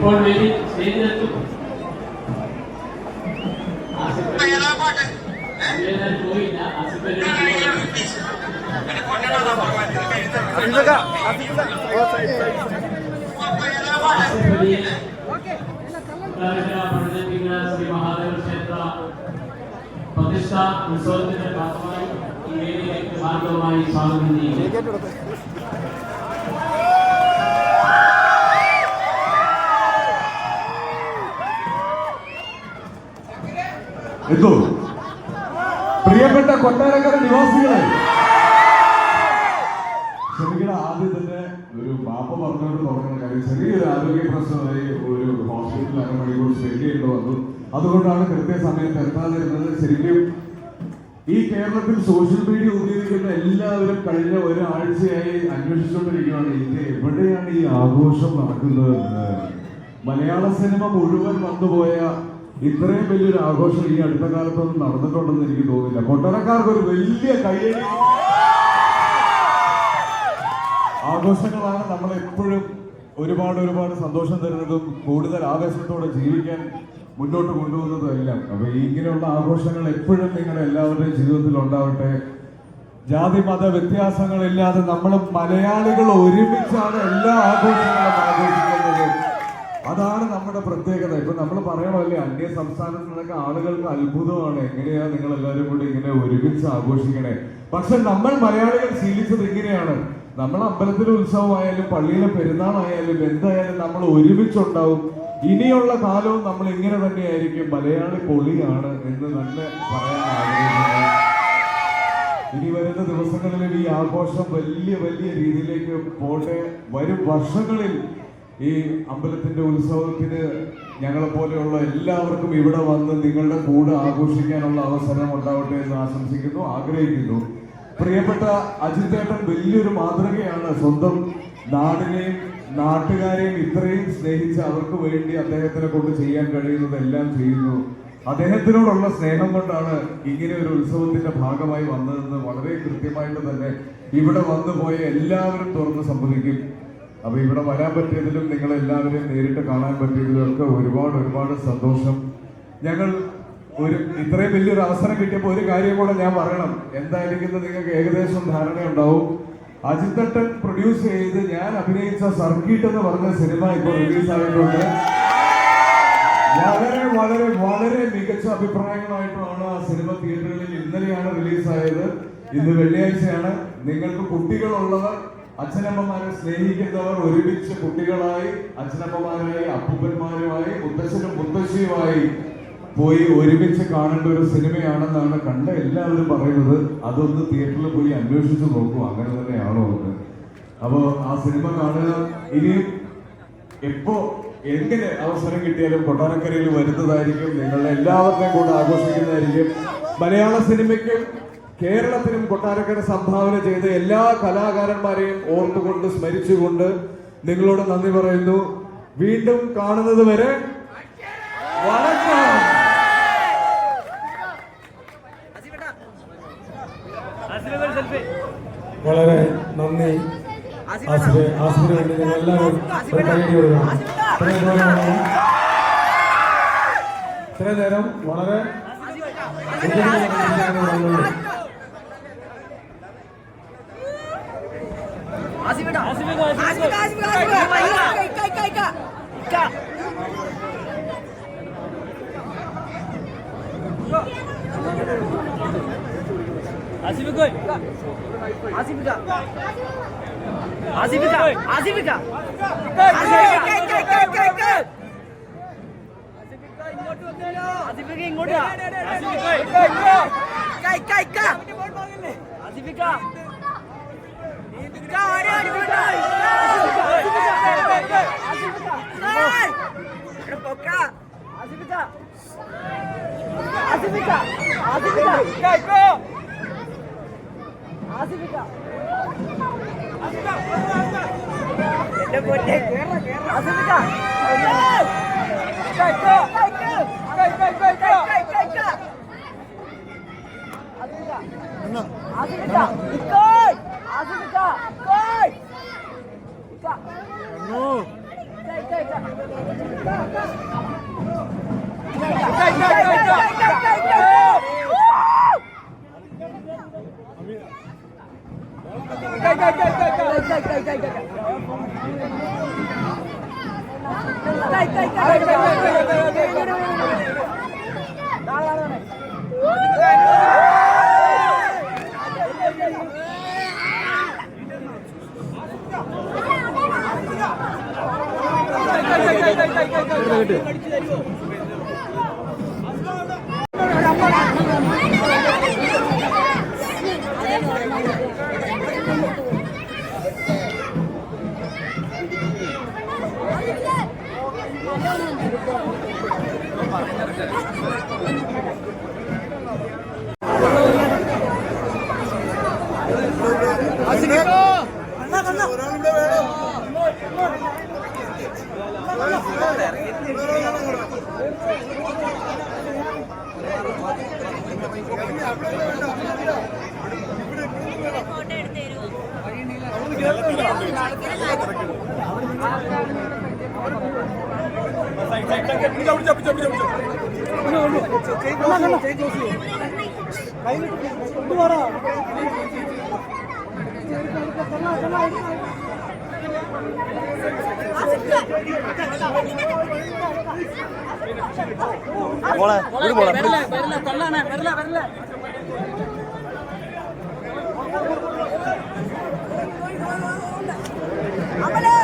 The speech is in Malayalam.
ഇപ്പോൾ സ്റ്റേജിലെത്തും. പോയില്ല ശ്രീ മഹാദേവ ക്ഷേത്ര പ്രതിഷ്ഠ ഉത്സവത്തിന്റെ ഭാഗമായി ഈ വേദിയിലേക്ക് ഭാഗമായി സ്വാഗതം ചെയ്യുന്നു. എന്തോ പ്രിയപ്പെട്ട കൊട്ടാരക്കര നിവാസികളെ, ക്ഷമിക്കണം, ആദ്യം തന്നെ ഒരു മാപ്പ പറഞ്ഞുകൊണ്ട് തുടങ്ങുന്ന കാര്യം, ചെറിയൊരു ആരോഗ്യ പ്രശ്നമായി ഒരു ഹോസ്പിറ്റലിൽ അരമണിക്കൂർ സ്പെൻഡ് ചെയ്യേണ്ടി വന്നു. അതുകൊണ്ടാണ് കൃത്യസമയത്ത് എത്താതിരുന്നത്. ശരിക്കും ഈ കേരളത്തിൽ സോഷ്യൽ മീഡിയ ഉപയോഗിക്കുന്ന എല്ലാവരും കഴിഞ്ഞ ഒരാഴ്ചയായി അന്വേഷിച്ചുകൊണ്ടിരിക്കുകയാണ് ഇത് എവിടെയാണ് ഈ ആഘോഷം നടക്കുന്നത്. മലയാള സിനിമ മുഴുവൻ വന്നുപോയ ഇത്രയും വലിയൊരു ആഘോഷം ഈ അടുത്ത കാലത്തൊന്നും നടന്നിട്ടുണ്ടെന്ന് എനിക്ക് തോന്നുന്നില്ല. കൊട്ടാരക്കാർക്ക് ഒരു വലിയ കയ്യടി. ആഘോഷങ്ങളാണ് നമ്മളെപ്പോഴും ഒരുപാട് സന്തോഷം തരുന്നതും കൂടുതൽ ആവേശത്തോടെ ജീവിക്കാൻ മുന്നോട്ട് കൊണ്ടുപോകുന്നതും എല്ലാം. അപ്പൊ ഇങ്ങനെയുള്ള ആഘോഷങ്ങൾ എപ്പോഴും നിങ്ങളുടെ എല്ലാവരുടെയും ജീവിതത്തിൽ ഉണ്ടാവട്ടെ. ജാതി മത വ്യത്യാസങ്ങളില്ലാതെ നമ്മൾ മലയാളികൾ ഒരുമിച്ചാണ് എല്ലാ ആഘോഷങ്ങളും ആഘോഷിക്കുന്നത്. അതാണ് നമ്മുടെ പ്രത്യേകത. ഇപ്പൊ നമ്മൾ പറയണമല്ലേ, അന്യ സംസ്ഥാനത്ത് നിന്നൊക്കെ ആളുകൾക്ക് അത്ഭുതമാണ്, എങ്ങനെയാ നിങ്ങൾ എല്ലാവരും കൂടി ഇങ്ങനെ ഒരുമിച്ച് ആഘോഷിക്കണേ. പക്ഷെ നമ്മൾ മലയാളികൾ ശീലിച്ചത് ഇങ്ങനെയാണ്. നമ്മൾ അമ്പലത്തിലെ ഉത്സവമായാലും പള്ളിയിലെ പെരുന്നാളായാലും എന്തായാലും നമ്മൾ ഒരുമിച്ചുണ്ടാവും. ഇനിയുള്ള കാലവും നമ്മൾ ഇങ്ങനെ തന്നെയായിരിക്കും. മലയാളി പൊളിയാണ് എന്ന് തന്നെ പറയാൻ ആഗ്രഹിക്കുന്നു. ഇനി വരുന്ന ദിവസങ്ങളിലും ഈ ആഘോഷം വലിയ രീതിയിലേക്ക് പോട്ടെ. വരും വർഷങ്ങളിൽ ഈ അമ്പലത്തിന്റെ ഉത്സവത്തിന് ഞങ്ങളെ പോലെയുള്ള എല്ലാവർക്കും ഇവിടെ വന്ന് നിങ്ങളുടെ കൂടെ ആഘോഷിക്കാനുള്ള അവസരം ഉണ്ടാവട്ടെ എന്ന് ആശംസിക്കുന്നു, ആഗ്രഹിക്കുന്നു. പ്രിയപ്പെട്ട അജിത്തേട്ടൻ വലിയൊരു മാതൃകയാണ്. സ്വന്തം നാടിനെയും നാട്ടുകാരെയും ഇത്രയും സ്നേഹിച്ച് അവർക്ക് വേണ്ടി അദ്ദേഹത്തിനെ കൊണ്ട് ചെയ്യാൻ കഴിയുന്നതെല്ലാം ചെയ്യുന്നു. അദ്ദേഹത്തിനോടുള്ള സ്നേഹം കൊണ്ടാണ് ഇങ്ങനെ ഒരു ഉത്സവത്തിന്റെ ഭാഗമായി വന്നതെന്ന് വളരെ കൃത്യമായിട്ട് തന്നെ ഇവിടെ വന്നു പോയ എല്ലാവരും തുറന്ന് സമ്മതിക്കും. അപ്പൊ ഇവിടെ വരാൻ പറ്റിയതിലും നിങ്ങളെല്ലാവരെയും നേരിട്ട് കാണാൻ പറ്റിയതിലും ഒക്കെ ഒരുപാട് സന്തോഷം. ഞങ്ങൾ ഇത്രയും വലിയൊരു അവസരം കിട്ടിയപ്പോൾ ഒരു കാര്യം കൂടെ ഞാൻ പറയണം. എന്തായിരിക്കും നിങ്ങൾക്ക് ഏകദേശം ധാരണയുണ്ടാവും. അജിത്തേട്ടൻ പ്രൊഡ്യൂസ് ചെയ്ത് ഞാൻ അഭിനയിച്ച സർക്കിട്ട് എന്ന് പറഞ്ഞ സിനിമ ഇപ്പോൾ റിലീസായിട്ടുണ്ട്. വളരെ മികച്ച അഭിപ്രായങ്ങളായിട്ടുമാണ് ആ സിനിമ തിയേറ്ററുകളിൽ ഇന്നലെയാണ് റിലീസായത്. ഇന്ന് വെള്ളിയാഴ്ചയാണ്. നിങ്ങൾക്ക് കുട്ടികളുള്ളവർ, അച്ഛനമ്മമാരെ സ്നേഹിക്കുന്നവർ ഒരുമിച്ച് കുട്ടികളായി, അച്ഛനമ്മമാരായി, അപ്പൂപ്പന്മാരുമായി, മുത്തശ്ശനും മുത്തശ്ശിയുമായി പോയി ഒരുമിച്ച് കാണേണ്ട ഒരു സിനിമയാണെന്നാണ് കണ്ട എല്ലാവരും പറയുന്നത്. അതൊന്ന് തിയേറ്ററിൽ പോയി അന്വേഷിച്ച് നോക്കൂ, അങ്ങനെ തന്നെയാണോ എന്ന്. അപ്പോ ആ സിനിമ കാണുക. ഇനി എപ്പോ എങ്ങനെ അവസരം കിട്ടിയാലും കൊട്ടാരക്കരയിൽ വരുന്നതായിരിക്കും. നിങ്ങളുടെ എല്ലാവരുടെയും കൂടെ ആഘോഷിക്കുന്നതായിരിക്കും. മലയാള സിനിമയ്ക്കും കേരളത്തിനും കൊട്ടാരക്കര സംഭാവന ചെയ്ത എല്ലാ കലാകാരന്മാരെയും ഓർത്തുകൊണ്ട് സ്മരിച്ചുകൊണ്ട് നിങ്ങളോട് നന്ദി പറയുന്നു. വീണ്ടും കാണുന്നത് വരെ വണക്കം. വളരെ നന്ദി. ആസിഫിന് വേണ്ടി ഞങ്ങൾ എല്ലാവരും ഇത്രയും നേരം വളരെ അമലേ